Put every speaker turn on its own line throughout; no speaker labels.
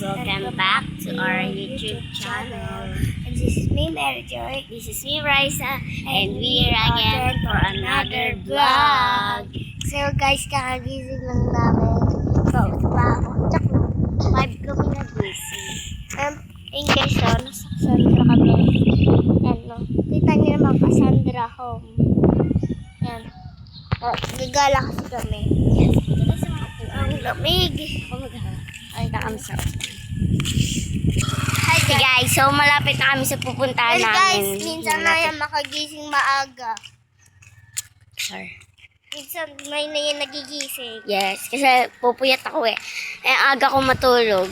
Welcome back to our YouTube channel.
And this is me, Mary Joy.
This is me, Raisa, and we are again for another vlog.
So guys, kakagising lang namin. So, tsaka 5 kami nagising. And guys, nasa Cassandra kami. Yan, no? Kita niyo naman, Cassandra home. Yan. Gagala kasi kami.
Yes, ito na sa mga po.
Ang lamig.
Ay, nakamsa. Hi guys, so malapit na kami sa pupuntahan
And
namin.
guys, minsan na yan makagising maaga.
Sorry.
Minsan may na yan nagigising.
Yes, kasi pupuyat ako eh. Eh, aga ko matulog.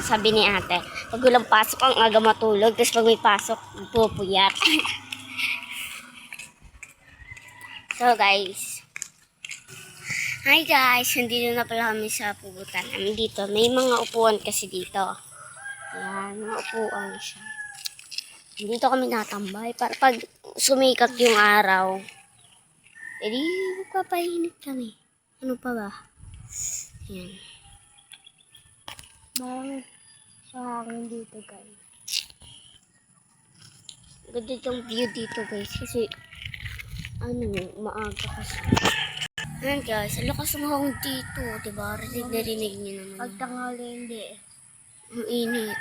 Sabi ni ate, pag walang pasok, ang aga matulog. Tapos pag may pasok, pupuyat. So guys, hi guys, nandito na pala kami sa pupuntahan namin dito. May mga upuan kasi dito. Ayan, mga upuan siya. Dito kami natambay para pag sumikat yung araw, edi magpapahinit kami. Ano pa ba? Ayan.
Marami sa hangin dito guys.
Ganda yung view dito guys kasi maaga kasi. Ayan guys, ang lakas ng hangin dito, diba? Narinig niyo naman.
Pag tanghali hindi.
Ang init.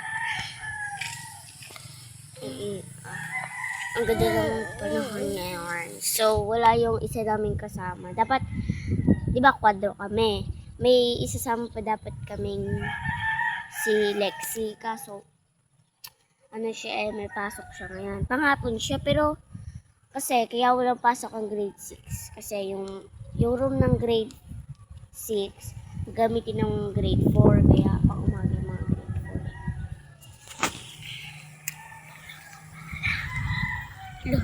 Ang ganda ng panahon ngayon. So, wala yung isa naming kasama. Dapat, di ba, kwadro kami. May isasama pa dapat kaming si Lexi. Kaso, may pasok siya ngayon. Panghapon siya, pero, kasi, kaya walang pasok ang grade 6. Kasi, yung room ng grade 6, gamitin ng grade 4. Kaya, pang umaga yung mga grade 4. Look.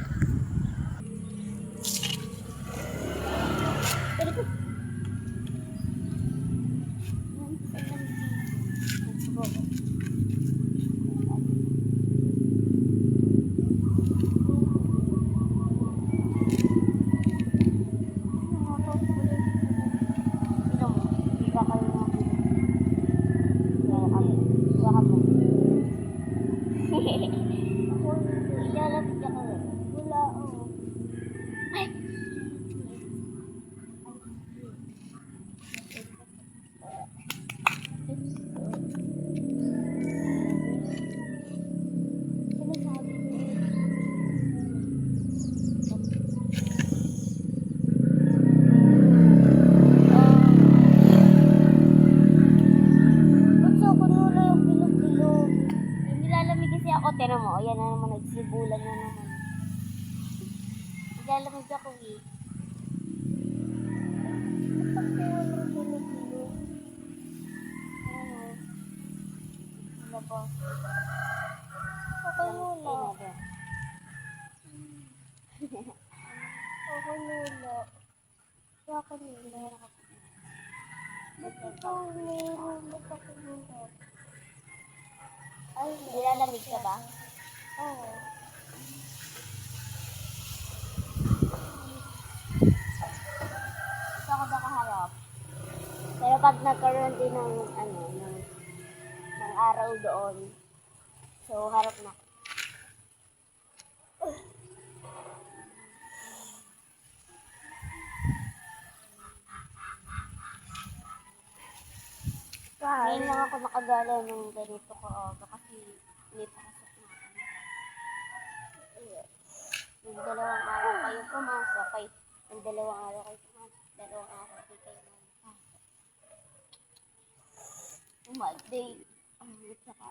Tira mo, yan na naman, nagsibulan na naman. Naglalamig ako eh.
Labas. Okay muna. Okay muna. Kaya kanina.
Ay, nilalamig ka ba?
Oo.
Saan ka ba kaharap? Pero pag nagkaroon din ng araw doon, so harap na. Ngayon lang ako nakagala ng ganito ko kasi may pasok na ako. Yung 2 araw kayo pumasok, yung 2 araw kayo pumasok, 2 araw kayo pumasok. Monday, saka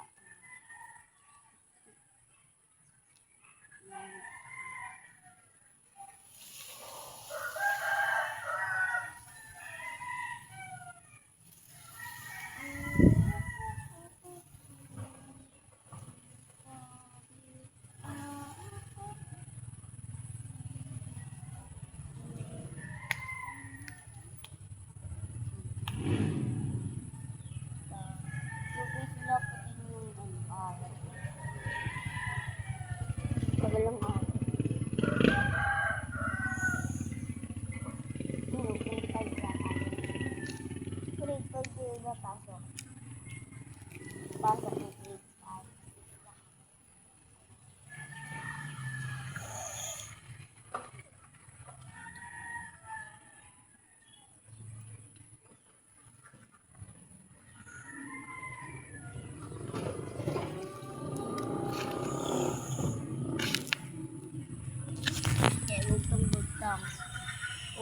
walang araw.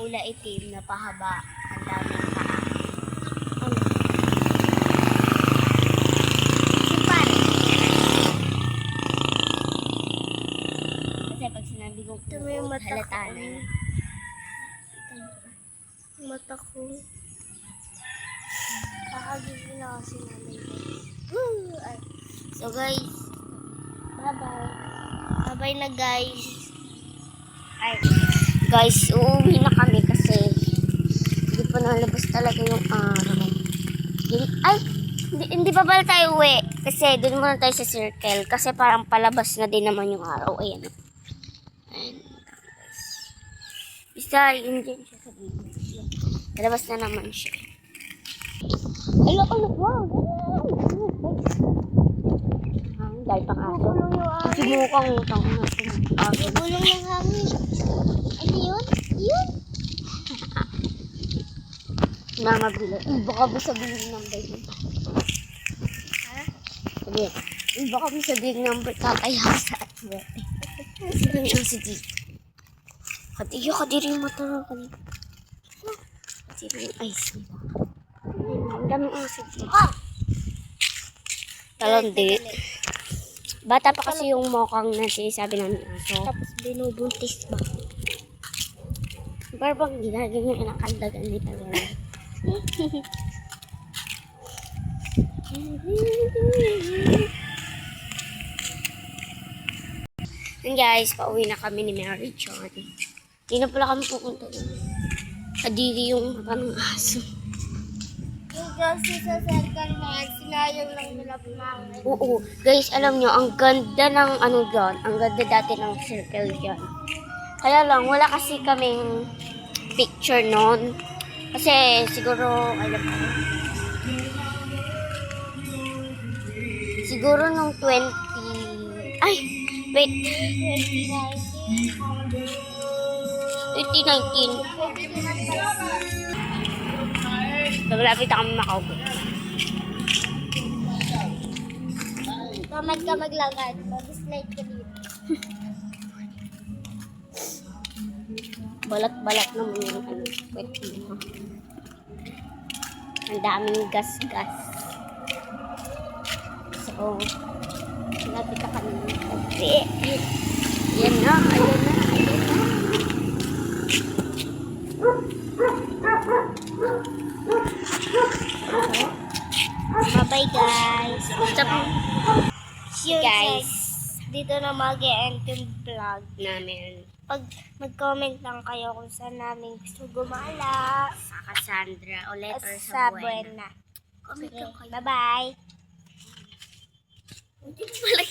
kulay itim na pahaba. Ang daming paa.
Ano? Si pare.
Kasi pag sinabi kong
Ito mo yung
uod,
mata
halata
ko.
na.
Mata ko. Kakagising na kasi namin. Ay.
So guys,
Bye-bye. Bye-bye na guys.
ay, guys, uuwi na kami kasi hindi pa nalabas talaga yung araw. Ay, hindi pa pala tayo uwi kasi doon muna tayo sa circle kasi parang palabas na din naman yung araw. Ayan. Ayan, guys. Bisa, yun din siya sa video. Palabas na naman siya. Hello, wow. Dahil pang aso.
Gulong yung
Kasi
hangin.
mukhang utang na aso.
Gulong yung hangin. Ano yun? Yun?
Namabili. Baka mo sabihin ng number.
Ha?
Sabi, baka mo sabihin ng number kakaya sa atwe. Sabi ang sige. Katiyo ka diri yung mata ng kanina. Kasi yung ice nila. Ang daming ang sige. Talandi. Bata pa kasi yung mokang na sinasabi namin aso.
Tapos binubuntis ba?
Pero pag ginagawa yung nakaldagan ni talaga. And guys, pauwi na kami ni Mary John. Hindi na pala kami pupunta doon. Kadiri yung mata ng aso.
Yung kasi sa circle na yan, sinayang lang nila namin.
Oo, guys, alam nyo, ang ganda ng ano dyan. Ang ganda dati ng circle dyan. Kaya lang, wala kasi kaming picture noon. Kasi siguro, alam ko. Siguro nung 20... Ay! Wait. 2019. Malapit na kami makauwi.
Tamad ka maglakad. Mag-slide ka dito.
Balat-balat naman yung ano, kwet mo. Ang daming gas-gas. So, malapit na kami makauwi. Yan na, ayan na, ayan na.
Bye-bye guys.
Stop
See you
guys.
Dito na mag-e-end yung vlog.
Namin
Pag mag-comment lang kayo kung saan namin gusto gumala.
sa Cassandra ulit
At
or
sa
sa Buena.
Buena.
Comment lang kayo.
Bye-bye.
Hindi mo pala